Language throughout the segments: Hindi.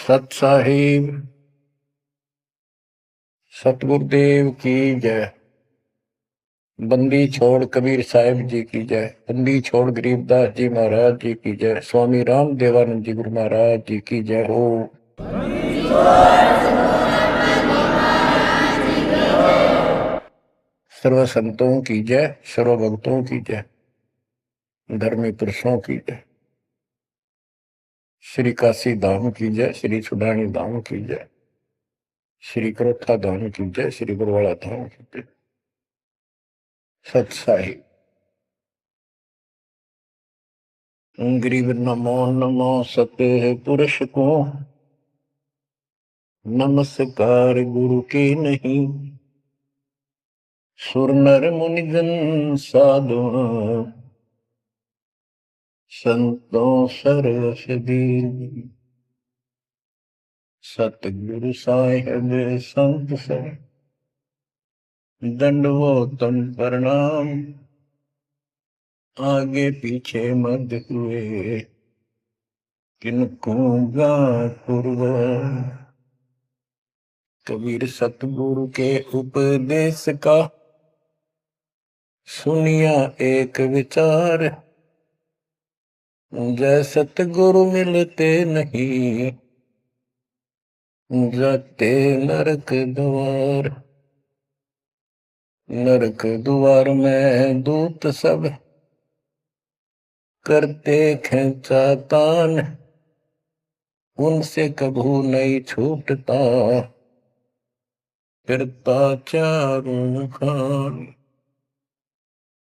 सत साहिब सतगुरुदेव की जय। बंदी छोड़ कबीर साहिब जी की जय। बंदी छोड़ गरीबदास जी महाराज जी की जय। स्वामी राम देवानंद जी गुरु महाराज जी की जय हो। सर्व संतों की जय, सर्व भक्तों की जय, धर्मी पुरुषों की जय। श्री काशी धाम की जय, श्री सुडानी धाम की जय, श्री करोथा धाम की जय, श्री बरवाड़ा धाम की जय। सत साहिब गरीब नमो नमो सत्य पुरुष को, नमस्कार गुरु के नहीं। सुर नर मुनिजन साधु, संतों सरसदी। सतगुरु साहिब संत सब, दंडवतन प्रणाम। आगे पीछे मत हुए, किनको पूर्व। कबीर सतगुरु के उपदेश का, सुनिया एक विचार। जय सतगुरु मिलते नहीं, जाते नरक द्वार। नरक द्वार में दूत सब, करते खेचातान। उनसे कभू नहीं छूटता, फिरता चारों खान।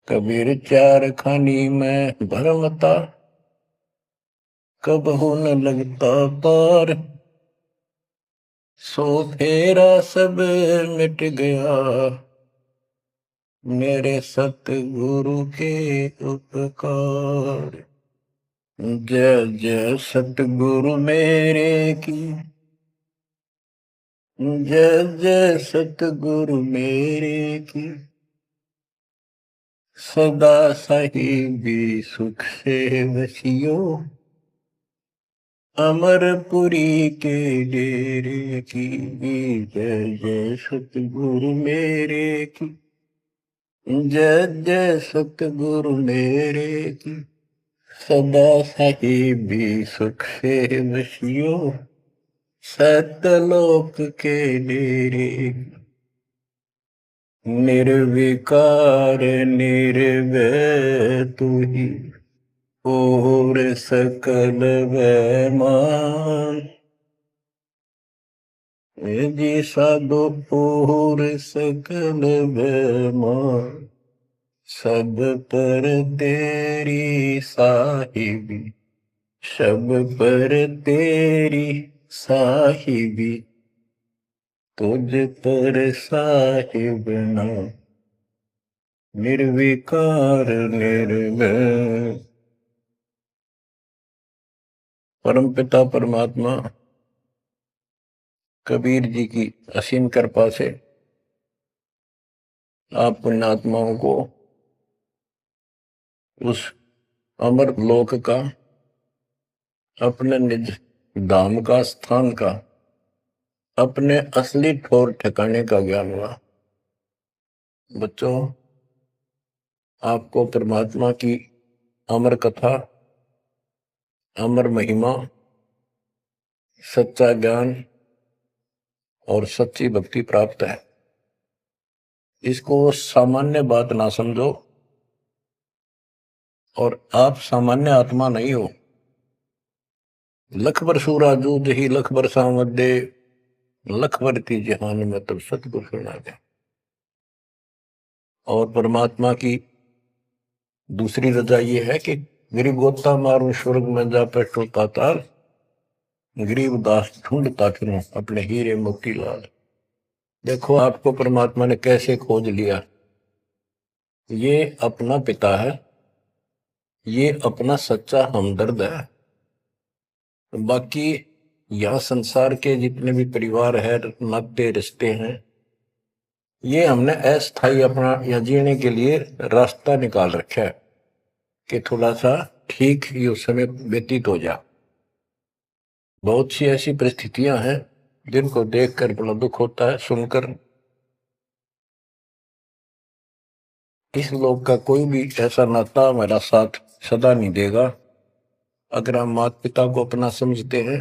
कबीर चार खानी में भरमता, कबहू न लगता पार। सो फेरा सब मिट गया, मेरे सतगुरु के उपकार। जय जय सतगुरु मेरे की, जय जय सतगुरु मेरे की। सदा साहिबी सुख से वसियो, अमरपुरी के डेरे की। जय जय सतगुरु मेरे की, जय जय सतगुरु मेरे की। सदा साहिबी सुख से वसियो, सतलोक के डेरे। निर्विकार निर्भय तू ही, और सकल वैमान। जी साधो और सकल वैमान। सब पर तेरी साहिबी, सब पर तेरी साहिबी। तुझ पर साहिब नाम, निर्विकार निर्भय। परम पिता परमात्मा कबीर जी की असीम कृपा से आप पुण्यात्माओं को उस अमर लोक का, अपने निज धाम का, स्थान का, अपने असली ठोर ठिकाने का ज्ञान हुआ। बच्चों, आपको परमात्मा की अमर कथा, अमर महिमा, सच्चा ज्ञान और सच्ची भक्ति प्राप्त है। इसको सामान्य बात ना समझो, और आप सामान्य आत्मा नहीं हो। लख बर सूरा जूझ ही लख बर सामत दे, लख बर थी जहान में तब सतगुरु सुना दे। और परमात्मा की दूसरी रजा ये है कि गरीब गोता मारू स्वर्ग में जा बैठो पाताल। गरीब दास ढूंढता फिरूं अपने हीरे मोती लाल। देखो आपको परमात्मा ने कैसे खोज लिया। ये अपना पिता है, ये अपना सच्चा हमदर्द है। बाकी यह संसार के जितने भी परिवार है, नाते रिश्ते हैं, ये हमने अस्थायी अपना या जीने के लिए रास्ता निकाल रखा है कि थोड़ा सा ठीक ये समय व्यतीत हो जा। बहुत सी ऐसी परिस्थितियां हैं जिनको देखकर बड़ा दुख होता है सुनकर। इस लोक का कोई भी ऐसा नाता हमारा साथ सदा नहीं देगा। अगर हम माता पिता को अपना समझते हैं,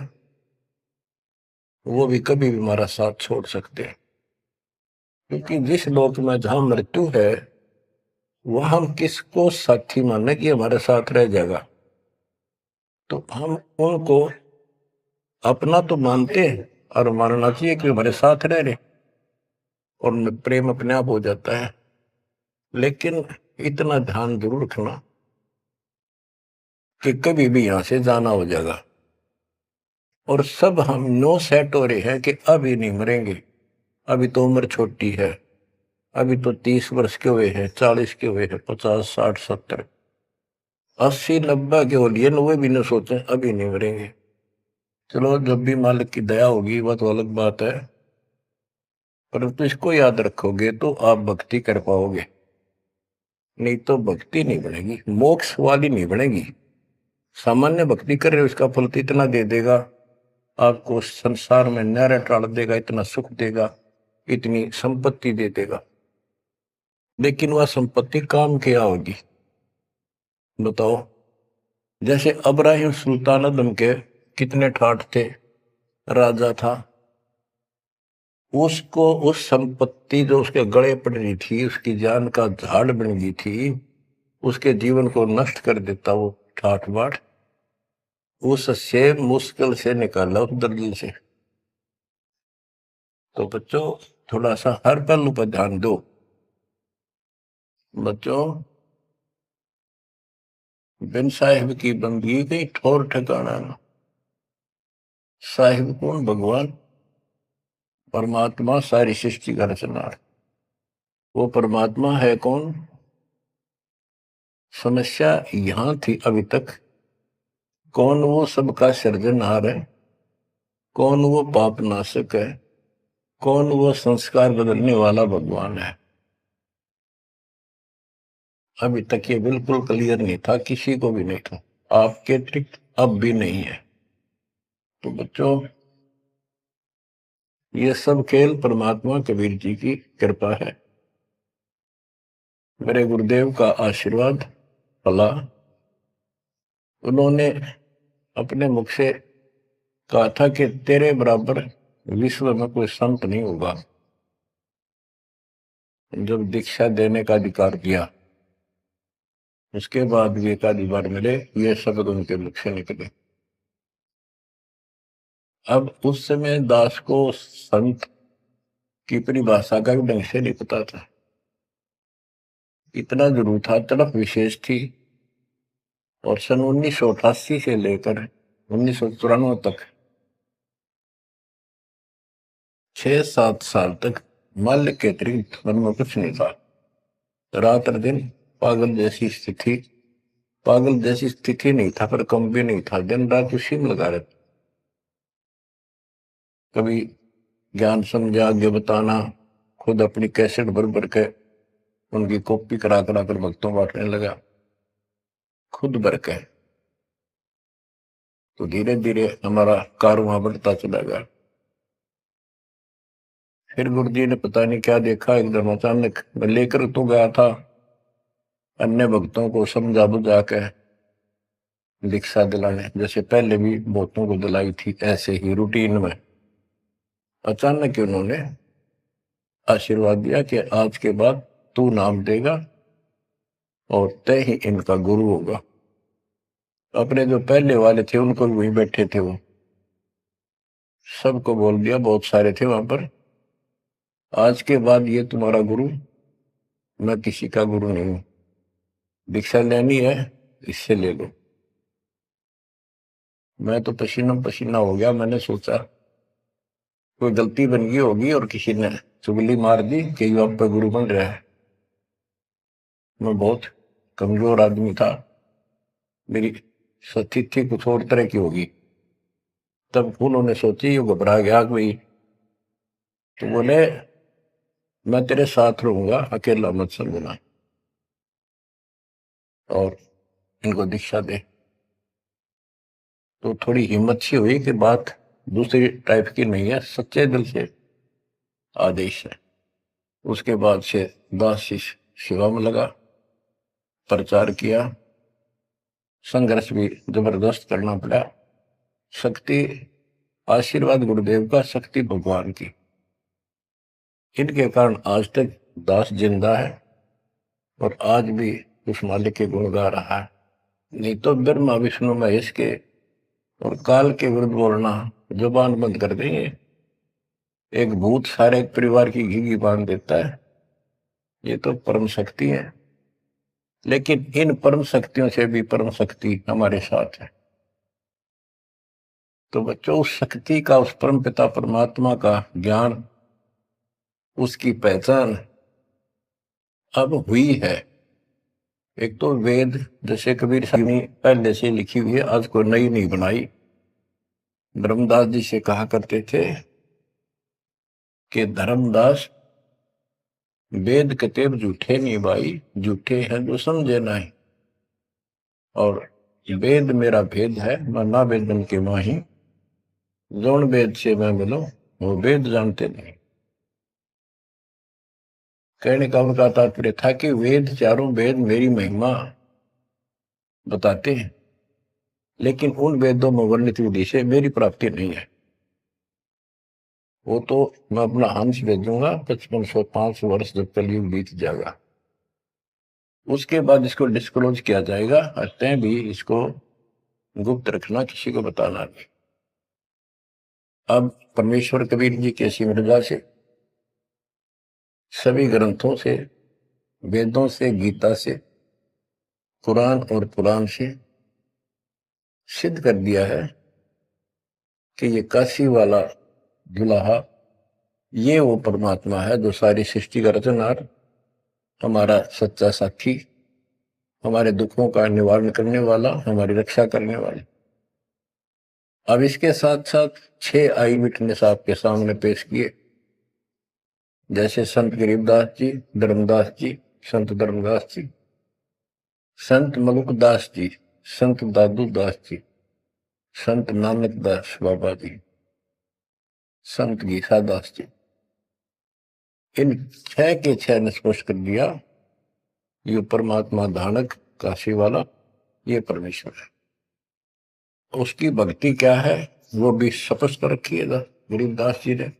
वो भी कभी भी हमारा साथ छोड़ सकते हैं। क्योंकि जिस लोक में जहां मृत्यु है, वह हम किसको साथी माने कि हमारे साथ रह जाएगा। तो हम उनको अपना तो मानते हैं और मानना चाहिए कि हमारे साथ रह रहे, और प्रेम अपने आप हो जाता है। लेकिन इतना ध्यान जरूर रखना कि कभी भी यहां से जाना हो जाएगा। और सब हम नो सेट हो रहे हैं कि अभी नहीं मरेंगे, अभी तो उम्र छोटी है, अभी तो 30 वर्ष के हुए हैं, 40 के हुए हैं, 50, 60, 70, 80, 90 के हो लिए, 90 भी न सोचे अभी नहीं मरेंगे। चलो जब भी मालिक की दया होगी वह तो अलग बात है, परंतु इसको याद रखोगे तो आप भक्ति कर पाओगे। नहीं तो भक्ति नहीं बनेगी, मोक्ष वाली नहीं बनेगी। सामान्य भक्ति कर रहे हो, इसका फल तो इतना दे देगा, आपको संसार में नहरें टाल देगा, इतना सुख देगा, इतनी संपत्ति दे देगा। लेकिन वह संपत्ति काम क्या होगी बताओ। जैसे अब्राहिम सुल्तान आदम के कितने ठाठ थे, राजा था, उसको उस संपत्ति जो उसके गले पड़ रही थी, उसकी जान का झाड़ बन गई थी, उसके जीवन को नष्ट कर देता वो ठाठ बाट, उससे मुश्किल से निकाला उस दलदल से। तो बच्चों थोड़ा सा हर पहलू पर ध्यान दो। बच्चों बिन साहिब की बंदगी कहीं ठोर ठिकाना ना। साहिब कौन? भगवान परमात्मा, सारी सृष्टि का रचनार। वो परमात्मा है कौन? समस्या यहां थी अभी तक, कौन वो सबका सृजनहार है, कौन वो पाप नाशक है, कौन वो संस्कार बदलने वाला भगवान है। अभी तक ये बिल्कुल क्लियर नहीं था, किसी को भी नहीं था, आपके अतिरिक्त अब भी नहीं है। तो बच्चों ये सब खेल परमात्मा कबीर जी की कृपा है, मेरे गुरुदेव का आशीर्वाद फला। उन्होंने अपने मुख से कहा था कि तेरे बराबर विश्व में कोई संत नहीं होगा। जब दीक्षा देने का अधिकार दिया, उसके बाद भी एक आधी बार मिले, ये शब्द उनके मुख से निकले। अब उस समय दास को संत की परिभाषा का भी ढंग से नहीं पता था। इतना जरूर था, तड़प विशेष थी। और सन 1988 से लेकर 1994 तक 6-7 साल तक माल्य के अतिरिक्त मन में कुछ नहीं था। रात और दिन पागल जैसी स्थिति, पागल जैसी स्थिति नहीं था पर कम भी नहीं था, दिन रात उसी में लगा रहता। कभी ज्ञान समझा आगे बताना, खुद अपनी कैसेट भर भर के उनकी कॉपी करा करा कर भक्तों बांटने लगा, खुद भर के। तो धीरे धीरे हमारा कारवां बढ़ता चला गया। फिर गुरु जी ने पता नहीं क्या देखा, एकदम अचानक मैं लेकर तो गया था अन्य भक्तों को समझा बुझा के दीक्षा दिलाने, जैसे पहले भी बहुतों को दिलाई थी, ऐसे ही रूटीन में। अचानक उन्होंने आशीर्वाद दिया कि आज के बाद तू नाम देगा और तय ही इनका गुरु होगा। अपने जो पहले वाले थे उनको भी वहीं बैठे थे, वो सबको बोल दिया, बहुत सारे थे वहां पर, आज के बाद ये तुम्हारा गुरु, मैं किसी का गुरु नहीं हूं। दीक्षा लेनी है इससे ले लो। मैं तो पसीना पसीना हो गया। मैंने सोचा कोई गलती बन गई होगी और किसी ने चुगली मार दी कि ये आप पे गुरु बन रहा है। मैं बहुत कमजोर आदमी था, मेरी स्थिति कुछ और तरह की होगी। तब उन्होंने सोची, ये घबरा गया कोई, तो बोले मैं तेरे साथ रहूंगा, अकेला मत समझना, और इनको दीक्षा दे। तो थोड़ी हिम्मत सी हुई कि बात दूसरी टाइप की नहीं है, सच्चे दिल से आदेश है। उसके बाद से दास शिष्य सेवा में लगा, प्रचार किया, संघर्ष भी जबरदस्त करना पड़ा। शक्ति आशीर्वाद गुरुदेव का, शक्ति भगवान की, इनके कारण आज तक दास जिंदा है और आज भी उस मालिक के गुण गा रहा है। नहीं तो ब्रह्मा विष्णु महेश के और काल के विरुद्ध बोलना जुबान बंद कर देंगे। एक भूत सारे परिवार की घी बांध देता है, ये तो परम शक्ति है। लेकिन इन परम शक्तियों से भी परम शक्ति हमारे साथ है। तो बच्चों, उस शक्ति का, उस परम पिता परमात्मा का ज्ञान, उसकी पहचान अब हुई है। एक तो वेद, जैसे कबीर साहब ने पहले से लिखी हुई है, आज कोई नई नहीं बनाई। धर्मदास जी से कहा करते थे कि धर्मदास, वेद कतेब झूठे नहीं भाई, झूठे हैं जो समझे नहीं। और वेद मेरा भेद है, मैं ना वेदन के माही, जौन वेद से मैं मिलूं वो वेद जानते नहीं। कहने का उनका तात्पर्य था कि वेद, चारों वेद मेरी महिमा बताते हैं, लेकिन उन वेदों में वर्णित विधि से मेरी प्राप्ति नहीं है। वो तो मैं अपना हंस भेजूंगा 5505 वर्ष जब कलयुग बीत जाएगा, उसके बाद इसको डिस्क्लोज किया जाएगा। तय भी इसको गुप्त रखना, किसी को बताना नहीं। अब परमेश्वर कबीर जी के मृदा से, सभी ग्रंथों से, वेदों से, गीता से, कुरान और पुराण से सिद्ध कर दिया है कि ये काशी वाला दुल्हा, ये वो परमात्मा है जो सारी सृष्टि का रचनहार, हमारा सच्चा साथी, हमारे दुखों का निवारण करने वाला, हमारी रक्षा करने वाला। अब इसके साथ साथ 6 आई विटनेस आपके सामने पेश किए, जैसे संत गरीबदास जी, धर्मदास जी, संत धर्मदास जी, संत मलुकदास जी, संत दादू दास जी, संत नानक दास बाबा जी, संत गीसा दास जी। इन 6 के 6 ने स्पष्ट कर दिया, ये परमात्मा धानक काशी वाला, ये परमेश्वर है। उसकी भक्ति क्या है वो भी स्पष्ट रखी है गरीबदास जी ने।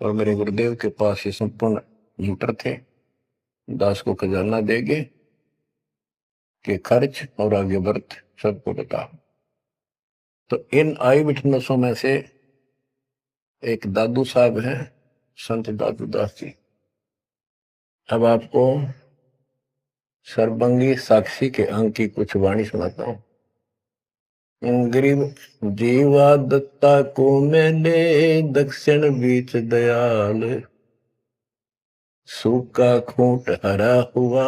और मेरे गुरुदेव के पास ये संपूर्ण मंत्र थे, दास को खजाना देंगे कि खर्च और आगे वर्त सबको बता। तो इन आई विटनेसों में से एक दादू साहब हैं, संत दादू दास जी। अब आपको सर्वंगी साक्षी के अंक की कुछ वाणी सुनाता हूं। गरीब जीवा दत्ता को मैंने, दक्षिण बीच दयाल, सूखा खूंट हरा हुआ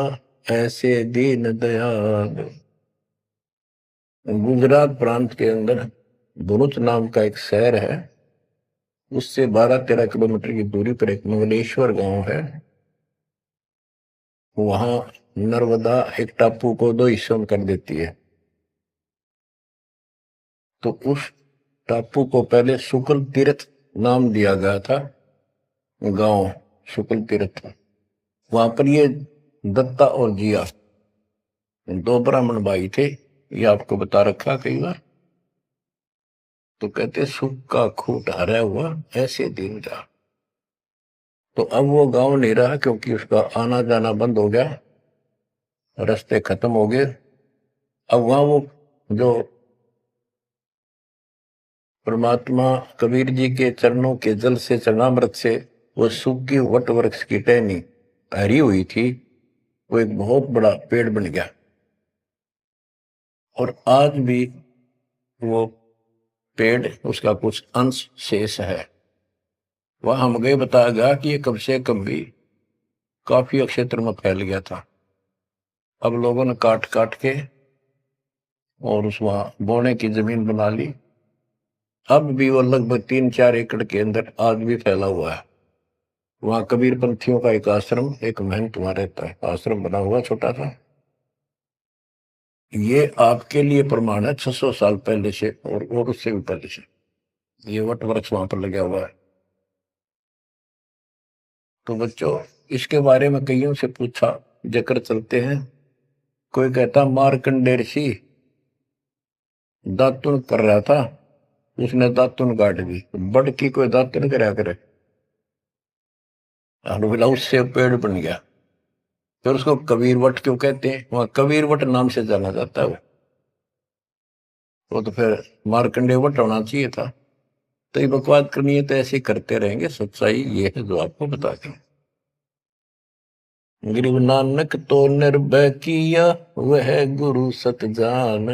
ऐसे दीन दयाल। गुजरात प्रांत के अंदर भरूच नाम का एक शहर है, उससे 12-13 किलोमीटर की दूरी पर एक मंगलेश्वर गांव है। वहां नर्मदा एक टापू को 2 हिस्सों में कर देती है। तो उस टापू को पहले शुक्ल तीर्थ नाम दिया गया था, गांव शुक्ल तीर्थ। वहां पर ये दत्ता और जिया 2 ब्राह्मण भाई थे, ये आपको बता रखा कई बार। तो कहते सुख का खूंट हरा हुआ ऐसे दिन जा। तो अब वो गांव नहीं रहा, क्योंकि उसका आना जाना बंद हो गया, रास्ते खत्म हो गए। अब वहां वो जो परमात्मा कबीर जी के चरणों के जल से, चरणामृत से वो सूखी वट वृक्ष की टहनी हरी हुई थी, वो एक बहुत बड़ा पेड़ बन गया। और आज भी वो पेड़, उसका कुछ अंश शेष है। वह हम गए, बताया गया कि ये कब से कब भी काफी क्षेत्र में फैल गया था। अब लोगों ने काट काट के और उस वहां बोने की जमीन बना ली। अब भी वो लगभग 3-4 एकड़ के अंदर आज भी फैला हुआ है। वहां कबीर पंथियों का एक आश्रम, एक महंत वहां रहता है, आश्रम बना हुआ छोटा सा। ये आपके लिए प्रमाण है 600 साल पहले से और उससे भी पहले से। ये वट वृक्ष वहां पर लगा हुआ है। तो बच्चों, इसके बारे में कईयों से पूछा, जिक्र चलते हैं। कोई कहता मार्कंडेय ऋषि दातुन कर रहा था, उसने दातुन काट दी। बड़ की कोई दातुन कराया करे, बोला उससे पेड़ बन गया। फिर उसको कबीर वट क्यों कहते हैं? वहां कबीर वट नाम से जाना जाता है वो तो फिर मार्कंडेय वट होना चाहिए था। तो ये बकवाद करनी है तो ऐसे ही करते रहेंगे। सच्चाई ये है जो आपको बता दें। गरीब नानक तो निर्भय किया, वह गुरु सत जान,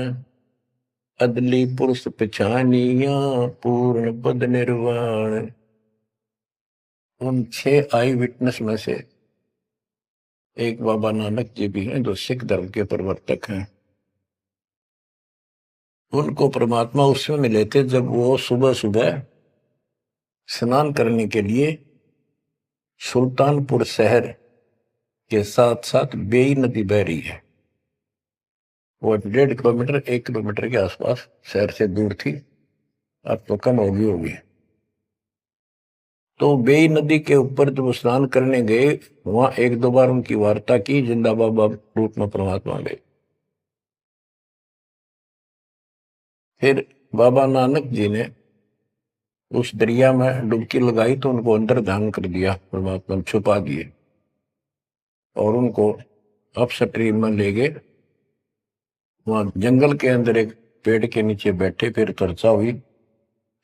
अदली पुरुष पिछानिया, पूर्ण पद निर्वाण। उन 6 आई विटनेस में से एक बाबा नानक जी भी हैं, जो सिख धर्म के प्रवर्तक हैं। उनको परमात्मा उस समय मिले थे जब वो सुबह सुबह स्नान करने के लिए सुल्तानपुर शहर के साथ साथ बेई नदी बह रही है, वो 1.5 किलोमीटर 1 किलोमीटर के आसपास शहर से दूर थी, अब तो कम होगी। तो बेई नदी के ऊपर जब स्नान करने गए, वहां 1-2 बार उनकी वार्ता की, जिंदा बाबा रूप में परमात्मा गए। फिर बाबा नानक जी ने उस दरिया में डुबकी लगाई तो उनको अंदर ध्यान कर दिया, परमात्मा छुपा दिए और उनको अपस्ट्रीम में ले गए। वहां जंगल के अंदर एक पेड़ के नीचे बैठे, फिर चर्चा हुई,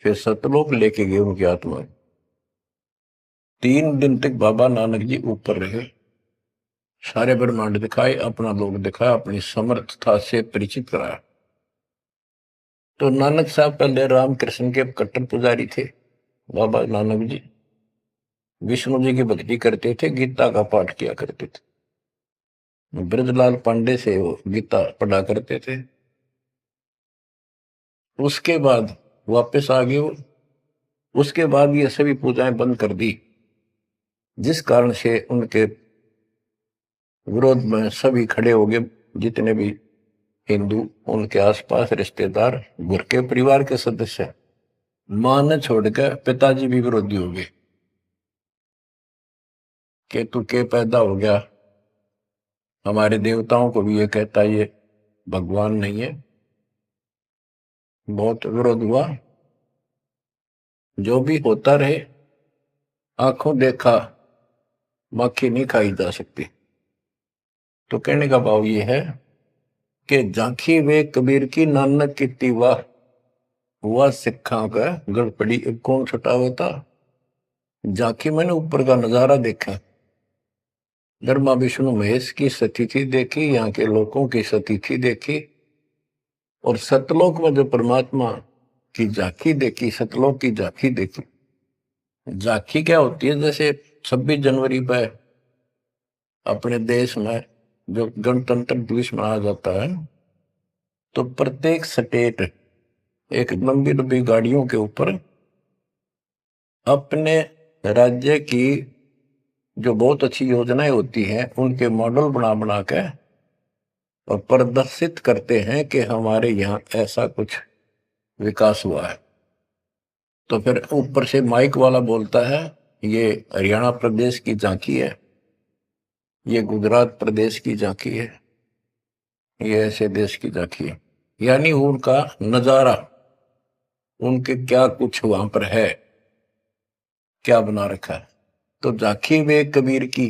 फिर सतलोक लेके गए उनकी आत्मा। 3 दिन तक बाबा नानक जी ऊपर रहे, सारे ब्रह्मांड दिखाए, अपना लोक दिखाया, अपनी समर्थता से परिचित कराया। तो नानक साहब पहले रामकृष्ण के कट्टर पुजारी थे। बाबा नानक जी विष्णु जी की भक्ति करते थे, गीता का पाठ किया करते थे। ब्रजलाल पांडे से वो गीता पढ़ा करते थे। उसके बाद वापस आ गए वो। उसके बाद ये सभी पूजाएं बंद कर दी, जिस कारण से उनके विरोध में सभी खड़े हो गए, जितने भी हिंदू, उनके आसपास रिश्तेदार, घर के परिवार के सदस्य। मां ने छोड़कर पिताजी भी विरोधी हो गए कि तू के पैदा हो गया, हमारे देवताओं को भी ये कहता ये भगवान नहीं है। बहुत विरोध हुआ। जो भी होता रहे, आंखों देखा मक्खी नहीं खाई जा सकती। तो कहने का भाव ये है कि झांकी वे कबीर की नानक की वाह, हुआ सिखा का गड़पड़ी कौन छुटावे था। झांकी मैंने ऊपर का नजारा देखा, ब्रह्मा विष्णु महेश की स्थिति देखी, यहाँ के लोगों की स्थिति देखी, और सतलोक में जो परमात्मा की झांकी देखी, सतलोक की झांकी देखी। झांकी क्या होती है? जैसे 26 जनवरी पर अपने देश में जो गणतंत्र दिवस मनाया जाता है, तो प्रत्येक स्टेट एक लंबी लंबी गाड़ियों के ऊपर अपने राज्य की जो बहुत अच्छी योजनाएं होती हैं उनके मॉडल बना बना के और प्रदर्शित करते हैं कि हमारे यहाँ ऐसा कुछ विकास हुआ है। तो फिर ऊपर से माइक वाला बोलता है ये हरियाणा प्रदेश की झांकी है, ये गुजरात प्रदेश की झांकी है, ये ऐसे देश की झांकी है। यानी उनका नजारा, उनके क्या कुछ वहां पर है, क्या बना रखा है। तो झांकी वे कबीर की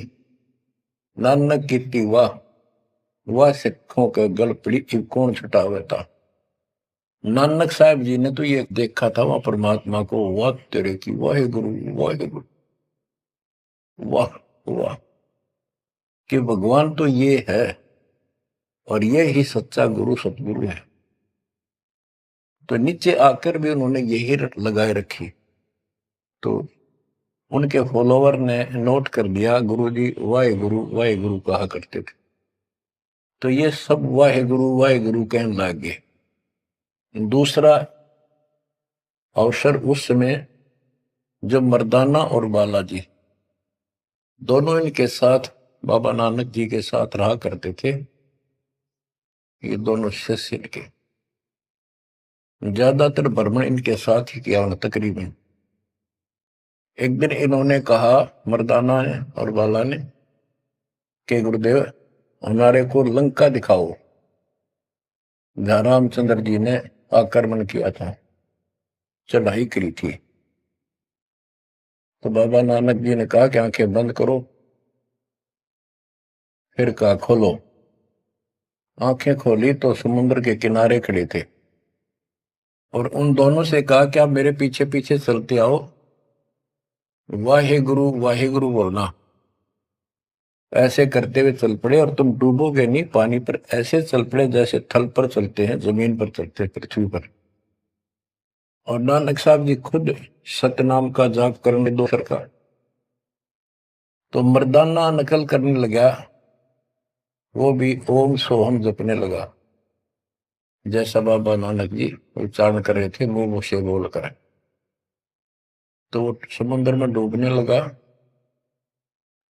नानक की वाह, वह सिखों के गल पड़ी कौन छुटावे था। नानक साहब जी ने तो ये देखा था वहां परमात्मा को, वाह तेरे की वाहे गुरु वाहे गुरु, वाह वाह, कि भगवान तो ये है और ये ही सच्चा गुरु सतगुरु है। तो नीचे आकर भी उन्होंने यही लगाए रखी। तो उनके फॉलोवर ने नोट कर दिया, गुरु जी वाहे गुरु कहा करते थे। तो ये सब वाहे गुरु कहने लग गए। दूसरा अवसर उस समय जब मर्दाना और बालाजी दोनों इनके साथ बाबा नानक जी के साथ रहा करते थे, ये दोनों शिष्य इनके। ज्यादातर भ्रमण इनके साथ ही किया उन्होंने तकरीबन। एक दिन इन्होंने कहा, मर्दाना ने और बाला ने, कि गुरुदेव हमारे को लंका दिखाओ, जहां रामचंद्र जी ने आक्रमण किया था, चढ़ाई करी थी। तो बाबा नानक जी ने कहा कि आंखें बंद करो, फिर कहा खोलो। आंखें खोली तो समुद्र के किनारे खड़े थे, और उन दोनों से कहा कि आप मेरे पीछे पीछे चलते आओ, वाहे गुरु बोलना। ऐसे करते हुए चल पड़े, और तुम डूबोगे नहीं पानी पर, ऐसे चल पड़े जैसे थल पर चलते हैं, जमीन पर चलते हैं, पृथ्वी पर। और नानक साहब जी खुद सतनाम का जाप करने दो सरकार, तो मर्दाना नकल करने लगा, वो भी ओम सोहम जपने लगा, जैसा बाबा नानक जी उच्चारण कर रहे थे मुंह से बोल कर। तो वो समुद्र में डूबने लगा।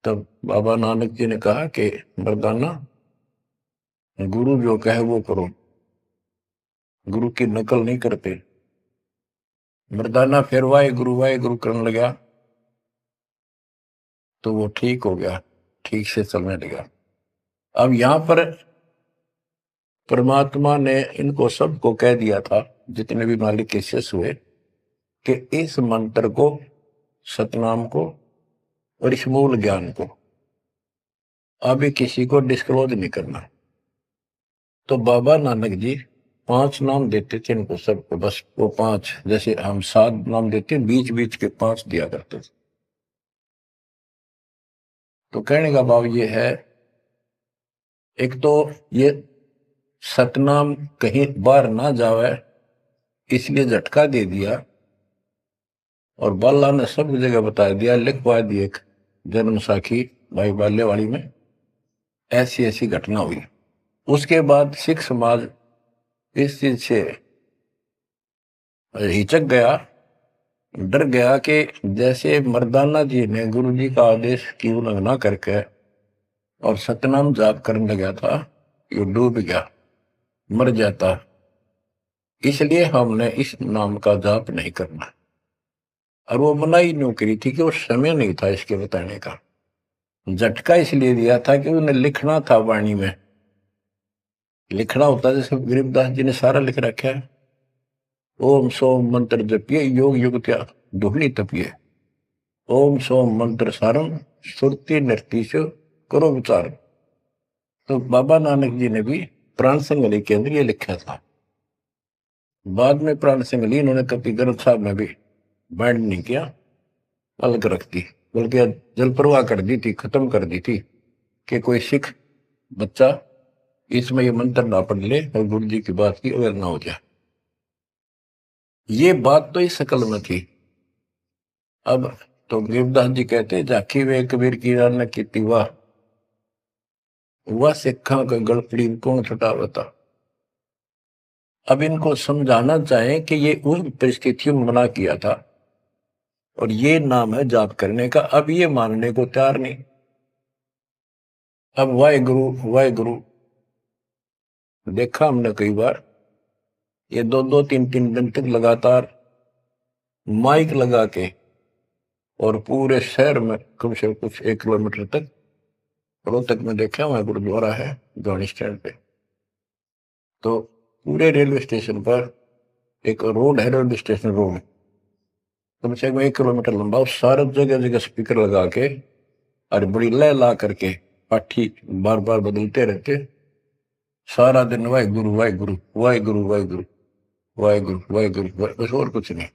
तब बाबा नानक जी ने कहा कि मर्दाना, गुरु जो कहे वो करो, गुरु की नकल नहीं करते। मर्दाना फिर वाहे गुरु करने लगा, तो वो ठीक हो गया, ठीक से चलने लगा। अब यहां पर परमात्मा ने इनको सबको कह दिया था, जितने भी मालिक के शिष्य हुए, कि इस मंत्र को, सतनाम को और इस मूल ज्ञान को अभी किसी को डिस्क्लोज नहीं करना। तो बाबा नानक जी 5 नाम देते थे इनको सबको, बस वो 5, जैसे हम 7 नाम देते, बीच बीच के 5 दिया करते थे। तो कहने का भाव ये है, एक तो ये सतनाम कहीं बाहर ना जावे, इसलिए झटका दे दिया, और बाला ने सब जगह बता दिया, लिखवा दी एक जन्म साखी भाई बाल्यवाड़ी में, ऐसी ऐसी घटना हुई। उसके बाद सिख समाज इस चीज से हिचक गया, डर गया, कि जैसे मर्दाना जी ने गुरु जी का आदेश की उल्लंघना करके और सतनाम जाप करने लगा था, ये डूब गया, मर जाता, इसलिए हमने इस नाम का जाप नहीं करना। और वो मनाही नहीं करी थी कि वो समय नहीं था इसके बताने का। झटका इसलिए दिया था कि उन्हें लिखना था वाणी में, लिखना होता, जैसे गरीबदास जी ने सारा लिख रखा है, ओम सोम मंत्र जपिए, योग युग त्याग दुहनी तपिए, ओम सोम मंत्र सारम, सुरति नृतीश करो विचार। तो बाबा नानक जी ने भी प्राण संगली के अंदर ये लिखा था। बाद में प्राण संगली इन्होंने कभी ग्रंथ साहब में भी बैंड नहीं किया, अलग रख दी, बल्कि जल प्रवाह कर दी थी, खत्म कर दी थी, कि कोई सिख बच्चा इसमें ये मंत्र ना पढ़ ले और गुरु जी की बात की अवेयर ना हो जाए। ये बात तो इस शकल में थी। अब तो गरीबदास जी कहते, झाकी वे कबीर की रान की वाह, वह सिखा का गड़पड़ी कौन छुटावता। अब इनको समझाना चाहें कि ये उन परिस्थितियों में मना किया था, और ये नाम है जाप करने का। अब ये मानने को तैयार नहीं। अब वाहे गुरु देखा हमने कई बार, ये 2-2, 3-3 दिन तक लगातार माइक लगा के, और पूरे शहर में कम से कम कुछ 1 किलोमीटर तक, रोहतक में देखा, वहां गुरुद्वारा है गाड़ी स्टैंड पे, तो पूरे रेलवे स्टेशन पर एक रोड है, रेलवे स्टेशन रोड, कम से कम 1 किलोमीटर लंबा, उस सारे जगह जगह स्पीकर लगा के और बड़ी लय ला करके पाठी बार बार बदलते रहते, सारा दिन वाहिगुरु वाहिगुरु वाहिगुरु वाहिगुरु वाहिगुरु वाहिगुरु, बस और कुछ नहीं।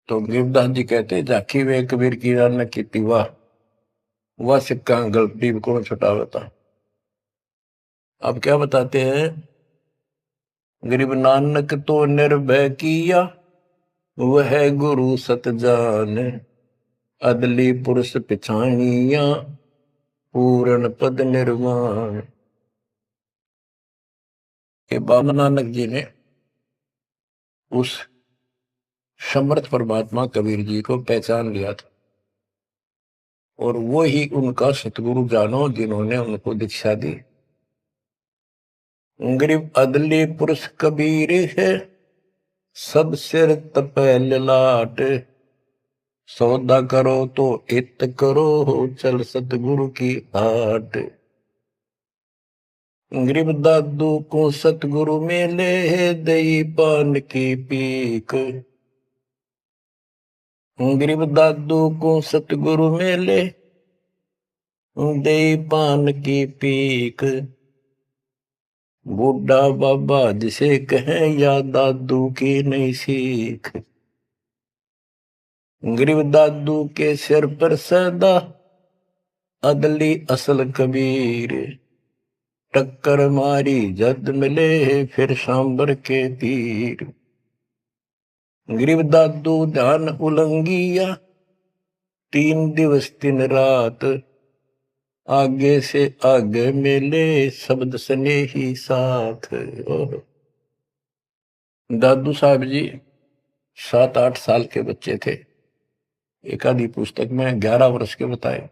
तो गरीबदास जी कहते, झाकी वे कबीर की रान की वाह, वह सिक्का गलती कौन छुटावता। अब क्या बताते हैं, गरीब नानक तो निर्भय किया, वह गुरु सत जान, अदली पुरुष पिछाणिया, पूर्ण पद निर्वाण। के बाबा नानक जी ने उस समर्थ परमात्मा कबीर जी को पहचान लिया था, और वो ही उनका सतगुरु जानो, जिन्होंने उनको दीक्षा दी। गरीब अदली पुरुष कबीर है, सब सिर तपे ललाट। सौदा करो तो इत करो, चल सतगुरु की हाट। गरीब दादू को सतगुरु मेले, दई पान की पीक। गरीब दादू को सतगुरु मेले, दई पान की पीक। बूढ़ा बाबा जिसे कहें, या दादू की नई सीख। गरीब दादू के सिर पर सदा, अदली असल कबीर। टक्कर मारी जद मिले, फिर सांबर के तीर। गरीब दादू ध्यान उलंगिया, 3 दिवस 3 रात। आगे से आगे मिले, शब्द सने ही साथ। दादू साहब जी 7-8 साल के बच्चे थे। एक आधी पुस्तक में 11 वर्ष के बताए।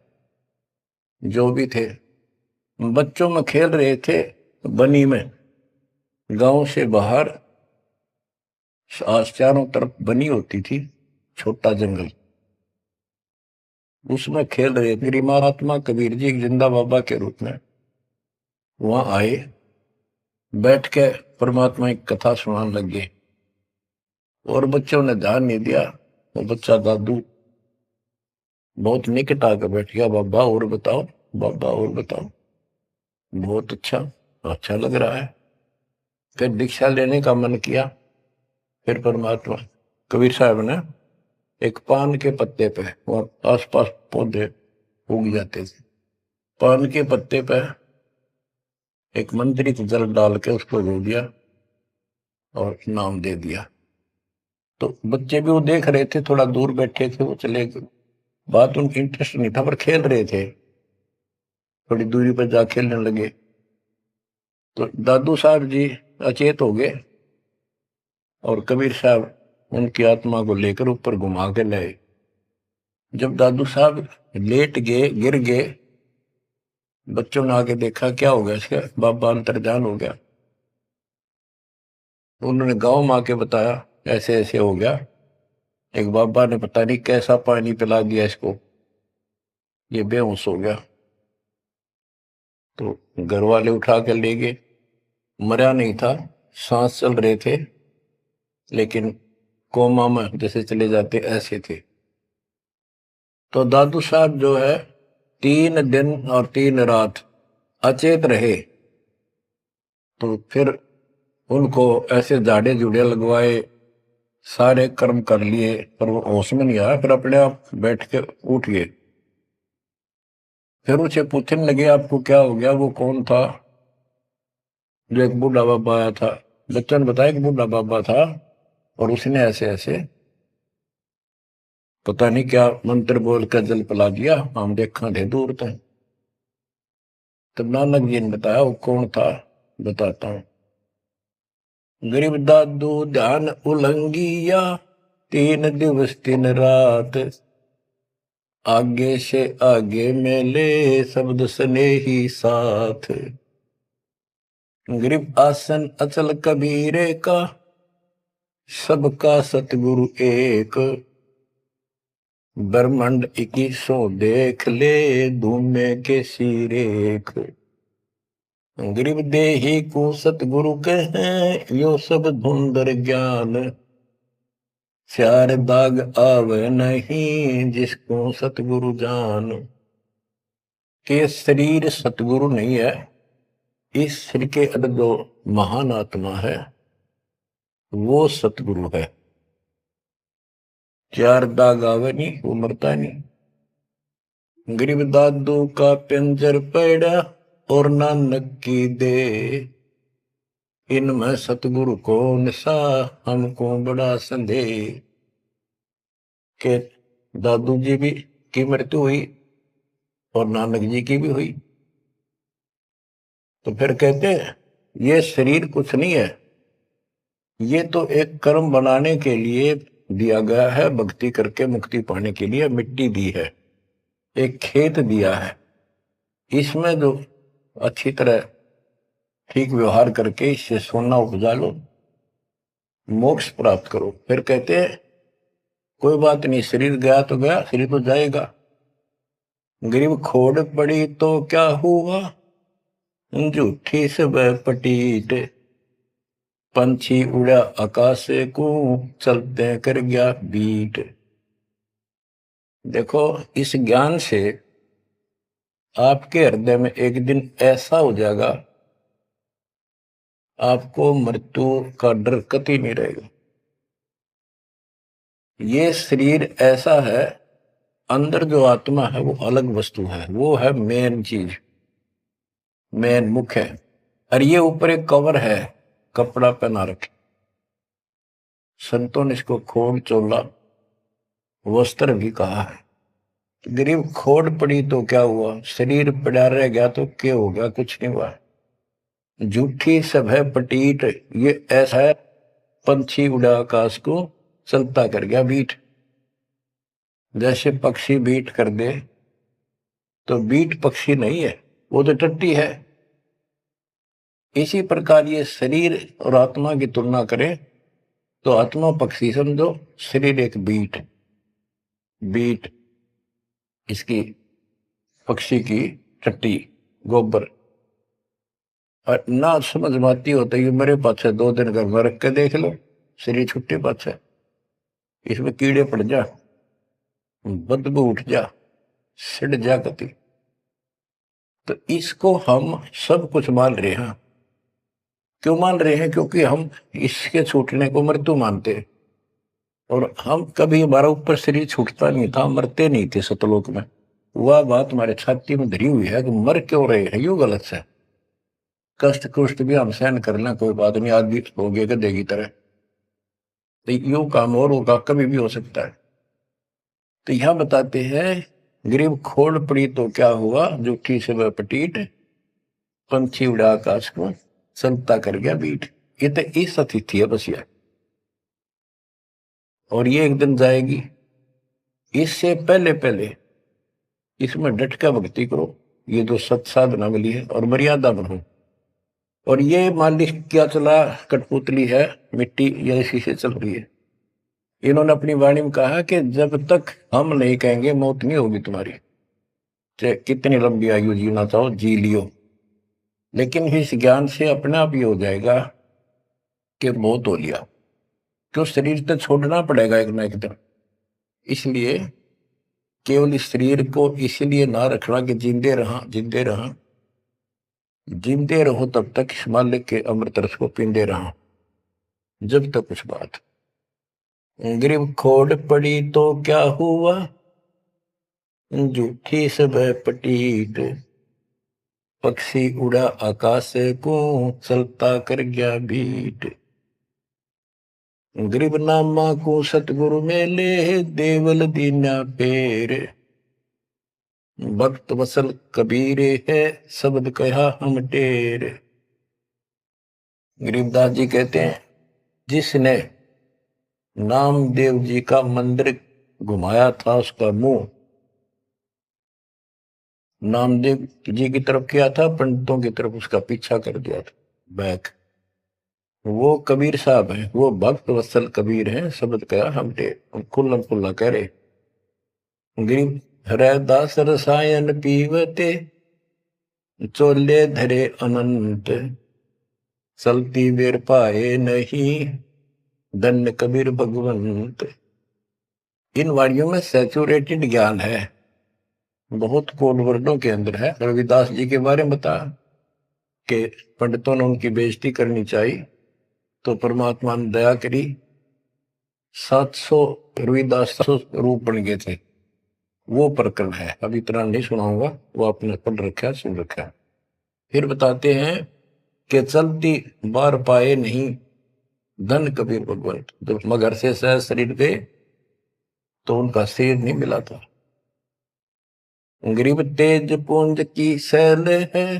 जो भी थे, बच्चों में खेल रहे थे बनी में। गांव से बाहर चारों तरफ बनी होती थी, छोटा जंगल, उसमें खेल रहे। मेरी महात्मा कबीर जी जिंदा बाबा के रूप में वहां आए, बैठ के परमात्मा की कथा सुनाने लगे। और बच्चों ने ध्यान नहीं दिया। वो बच्चा दादू बहुत निकट आकर बैठ गया। बाबा और बताओ, बाबा और बताओ। बहुत अच्छा, अच्छा लग रहा है। फिर दीक्षा लेने का मन किया। फिर परमात्मा कबीर साहब ने एक पान के पत्ते पे, और आसपास पौधे उग जाते थे, पान के पत्ते पे एक मंत्रित जल डाल के उसको धो दिया और नाम दे दिया। तो बच्चे भी वो देख रहे थे, थोड़ा दूर बैठे थे, वो चले गए। बात उनकी इंटरेस्ट नहीं था, पर खेल रहे थे। थोड़ी दूरी पर जा खेलने लगे तो दादू साहब जी अचेत हो गए, और कबीर साहब उनकी आत्मा को लेकर ऊपर घुमा के लाए। जब दादू साहब लेट गए, गिर गए, बच्चों ने आके देखा क्या हो गया इसका, बाबा अंतर्ध्यान हो गया। उन्होंने गांव में आके बताया ऐसे ऐसे हो गया। एक बाबा ने पता नहीं कैसा पानी पिला दिया इसको, ये बेहोश हो गया। तो घर वाले उठा कर ले गए। मरा नहीं था, सांस चल रहे थे, लेकिन कोमा में जैसे चले जाते ऐसे थे। तो दादू साहब जो है 3 दिन और 3 रात अचेत रहे। तो फिर उनको ऐसे झाड़े जुड़े लगवाए, सारे कर्म कर लिए, पर वो होश में नहीं आया। फिर अपने आप बैठ के उठ गए। फिर उसे पूछने लगे आपको क्या हो गया, वो कौन था। जो एक बूढ़ा बाबा आया था। बच्चों ने बताया कि बूढ़ा बाबा था, और उसने ऐसे ऐसे पता नहीं क्या मंत्र बोल कर जल पिला दिया, हम देखा थे दूर तक। तब नानक जी ने बताया वो कौन था, बताता हूं। गरीब दादू ध्यान उलंगिया, 3 दिवस 3 रात। आगे से आगे मेले, शब्द सने ही साथ। गरीब आसन अचल कबीरे का, सबका सतगुरु एक। ब्रह्मांड 2100 देख ले, धूमे के सिरेख। गरीब देही को सतगुरु कहें, यो सब धुंधर ज्ञान। चार दाग आवे नहीं, जिसको सतगुरु जान। के शरीर सतगुरु नहीं है, इस शरीर के अंदर जो महान आत्मा है वो सतगुरु है। 4 दाग आवे नहीं, वो मरता नहीं। गरीब दादू का पिंजर पड़ा, और नानक की दे। इनमें सतगुरु को निशा, हमको बड़ा संदेह। के दादू जी भी की मृत्यु हुई और नानक जी की भी हुई। तो फिर कहते हैं ये शरीर कुछ नहीं है, ये तो एक कर्म बनाने के लिए दिया गया है, भक्ति करके मुक्ति पाने के लिए मिट्टी दी है, एक खेत दिया है। इसमें जो अच्छी तरह ठीक व्यवहार करके इससे सोना उपजा लो, मोक्ष प्राप्त करो। फिर कहते हैं कोई बात नहीं, शरीर गया तो गया, शरीर तो जाएगा। गरीब खोड़ पड़ी तो क्या हुआ, झूठी सब पटीट, पंछी उड़ा आकाश को, चलते कर गया बीट। देखो, इस ज्ञान से आपके हृदय में एक दिन ऐसा हो जाएगा, आपको मृत्यु का डर कतई नहीं रहेगा। ये शरीर ऐसा है, अंदर जो आत्मा है वो अलग वस्तु है, वो है मेन चीज, मेन मुख्य है। और ये ऊपर एक कवर है, कपड़ा पहना रखे। संतों ने इसको खोड़ चोला वस्त्र भी कहा है। गरीब खोड़ पड़ी तो क्या हुआ, शरीर पड़ा रह गया तो क्या हो गया, कुछ नहीं हुआ। झूठी सब है पटीट, ये ऐसा है पंछी उड़ा आकाश को, चलता कर गया बीट। जैसे पक्षी बीट कर दे तो बीट पक्षी नहीं है, वो तो टट्टी है। इसी प्रकार ये शरीर और आत्मा की तुलना करें तो आत्मा पक्षी समझो, शरीर एक बीट, बीट इसकी पक्षी की टट्टी, गोबर। और ना समझ में आती होता है मेरे पास 2 दिन घर में रख के देख लो, शरीर छुट्टी पास है, इसमें कीड़े पड़ जा, बदबू उठ जा, सिड़ जा कति। तो इसको हम सब कुछ मान रहे हैं। क्यों मान रहे हैं, क्योंकि हम इसके छूटने को मृत्यु मानते हैं। और हम कभी, हमारा ऊपर शरीर छूटता नहीं था, मरते नहीं थे सतलोक में। वह बात हमारे छाती में धरी हुई है कि मर क्यों रहे हैं, यू गलत है। कष्ट कुष्ट भी हम सहन कर लें, कोई बात नहीं, आदमी हो गए गधे की तरह, तो यू काम और होगा, कभी भी हो सकता है। तो यहां बताते हैं गरीब खोड़ पड़ी तो क्या हुआ, जूठी से वह पटीट, पंछी उड़ा आकाश को, चलता कर गया बीट। ये तो इस अतिथि है बस, यह और ये एक दिन जाएगी। इससे पहले पहले इसमें डट कर भक्ति करो, ये जो सत साधना मिली है, और मर्यादा बनो। और ये मालिक क्या चला, कठपुतली है, मिट्टी या इसी से चल रही है। इन्होंने अपनी वाणी में कहा कि जब तक हम नहीं कहेंगे मौत नहीं होगी तुम्हारी, चाहे कितनी लंबी आयु जीना चाहो जी लियो। लेकिन इस ज्ञान से अपने आप ये हो जाएगा कि मौत हो लिया, क्यों शरीर तो छोड़ना पड़ेगा एक ना एक दिन। इसलिए केवल इस शरीर को इसलिए ना रखना कि जिंदे रहा, जिंदे रहा, जिंदे रहो तब तक इस मालिक के अमृत रस को पींदे रहा, जब तक कुछ बात। गरीब खोड़ पड़ी तो क्या हुआ, झूठी सब पटीट, पक्षी उड़ा आकाश को, चलता कर गया भीट। गरीब नामा को सतगुरु मेले, देवल दीना पेर, भक्त वसल कबीरे है, शब्द कहा हम टेर। गरीबदास जी कहते हैं जिसने नामदेव जी का मंदिर घुमाया था, उसका मुंह नामदेव जी की तरफ किया था, पंडितों की तरफ उसका पीछा कर दिया था, बैक। वो कबीर साहब हैं, वो भक्त वत्सल कबीर हैं, शब्द कहा हम टेर, खुल्लम खुल्ला कह रहे। गरीब हरदास रसायन पीवते, चोले धरे अनंत, चलती बेर पाए नहीं, धन्य कबीर भगवंत। इन वाणियों में सैचुरेटेड ज्ञान है, बहुत कोड वर्डों के अंदर है। रविदास जी के बारे में बता कि पंडितों ने उनकी बेइज्जती करनी चाहिए तो परमात्मा ने दया करी, 700 रविदास 700 रूप बन गए थे। वो प्रकरण है, अभी इतना नहीं सुनाऊंगा, वो आपने पढ़ रखा, सुन रखा है। फिर बताते हैं कि चलती बार पाए नहीं, धन कबीर भगवंत। जब मगर से सहज शरीर गए तो उनका शरीर नहीं मिला था। गरीब तेज पुंज की शैल है,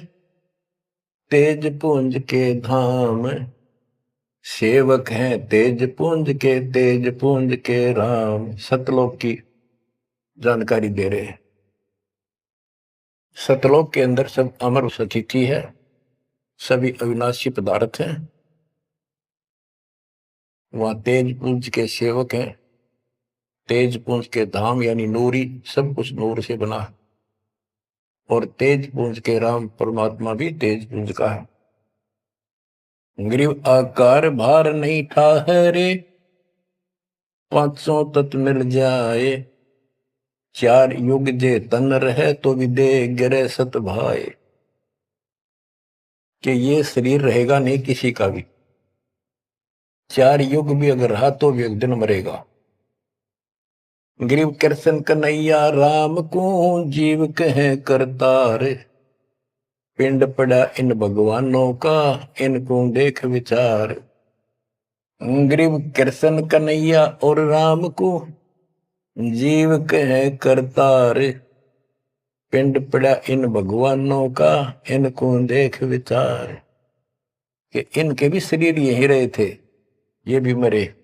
तेज पुंज के धाम, सेवक हैं तेज पुंज के, तेज पुंज के राम। सतलोक की जानकारी दे रहे हैं। सतलोक के अंदर सब अमर अतिथि है, सभी अविनाशी पदार्थ हैं। वहां तेज पुंज के सेवक हैं। तेज पुंज के धाम यानी नूरी, सब कुछ नूर से बना है। और तेज पुंज के राम परमात्मा भी तेज पुंज का है। ग्रीव आकार भार नहीं ठाहरे, पांचों तत्व मिल जाए। चार युग जे तन रहे तो भी दे गिरे सत भाए। कि ये शरीर रहेगा नहीं किसी का भी। चार युग भी अगर रहा तो भी एक दिन मरेगा। ग्रीव कृष्ण कन्हैया राम को जीव कहे करतार। पिंड पड़ा इन भगवानों का, इनको देख विचार। ग्रीव कृष्ण कन्हैया और राम को जीव कहे करतार। पिंड पड़ा इन भगवानों का, इनको देख विचार। कि इनके भी शरीर यही रहे थे, ये भी मरे।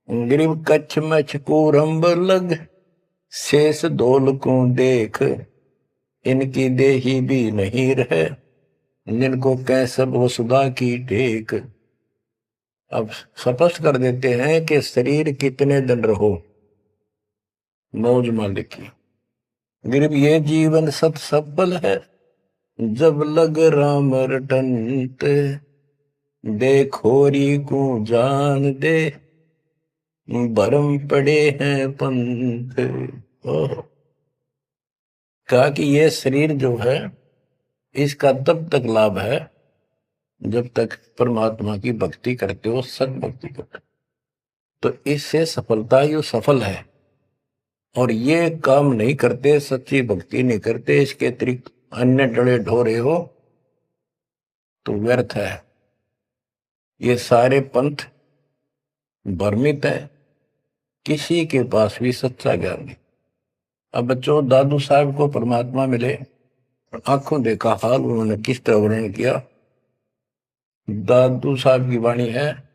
ग्रीव कच्छ मछ कूरम्ब लग, शेष धोल को देख। इनकी देही भी नहीं रहे, जिनको कह सब वसुधा की टेक। अब स्पष्ट कर देते हैं कि शरीर कितने दिन रहो, मौज मालिक की। गिरब ये जीवन सत सफल है, जब लग राम रटंत। देखोरी को जान दे, भरम पड़े हैं पंथ। कहा कि ये शरीर जो है, इसका तब तक लाभ है जब तक परमात्मा की भक्ति करते हो, सत भक्ति करते हो, तो इससे सफलता ही सफल है। और ये काम नहीं करते, सच्ची भक्ति नहीं करते, इसके अतिरिक्त अन्य डले ढोरे हो तो व्यर्थ है। ये सारे पंथ भ्रमित है, किसी के पास भी सच्चा ज्ञान नहीं। अब बच्चों, दादू साहब को परमात्मा मिले, आंखों देखा हाल उन्होंने किस तरह वर्णन किया। दादू साहब की वाणी है,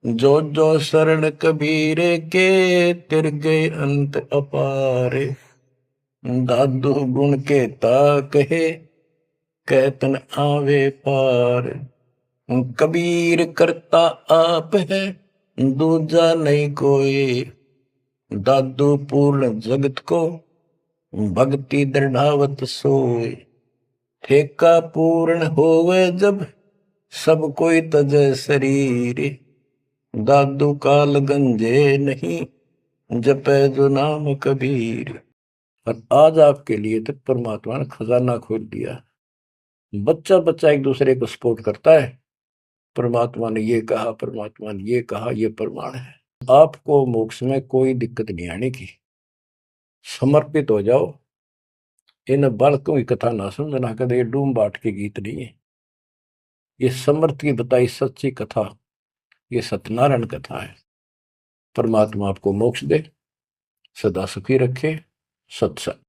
जो जो शरण कबीर के, तिर गए अंत अपारे। दादू गुण के ता कहे, कहतन आवे पार। कबीर करता आप है, दूजा नहीं कोई। दादू पूर्ण जगत को, भक्ति दृढ़ावत सोए। ठेका पूर्ण होवे जब, सब कोई तजे शरीर। दादू काल गंजे नहीं, जपे जो नाम कबीर। और आज आपके लिए तो परमात्मा ने खजाना खोल दिया। बच्चा बच्चा एक दूसरे को सपोर्ट करता है, परमात्मा ने ये कहा, परमात्मा ने ये कहा, ये प्रमाण है। आपको मोक्ष में कोई दिक्कत नहीं आने की। समर्पित हो जाओ। इन बालकों की कथा ना समझना कर, ये डूम बाट के गीत नहीं है। ये समर्थ की बताई सच्ची कथा, ये सत्यनारायण कथा है। परमात्मा आपको मोक्ष दे, सदा सुखी रखे। सत्संग।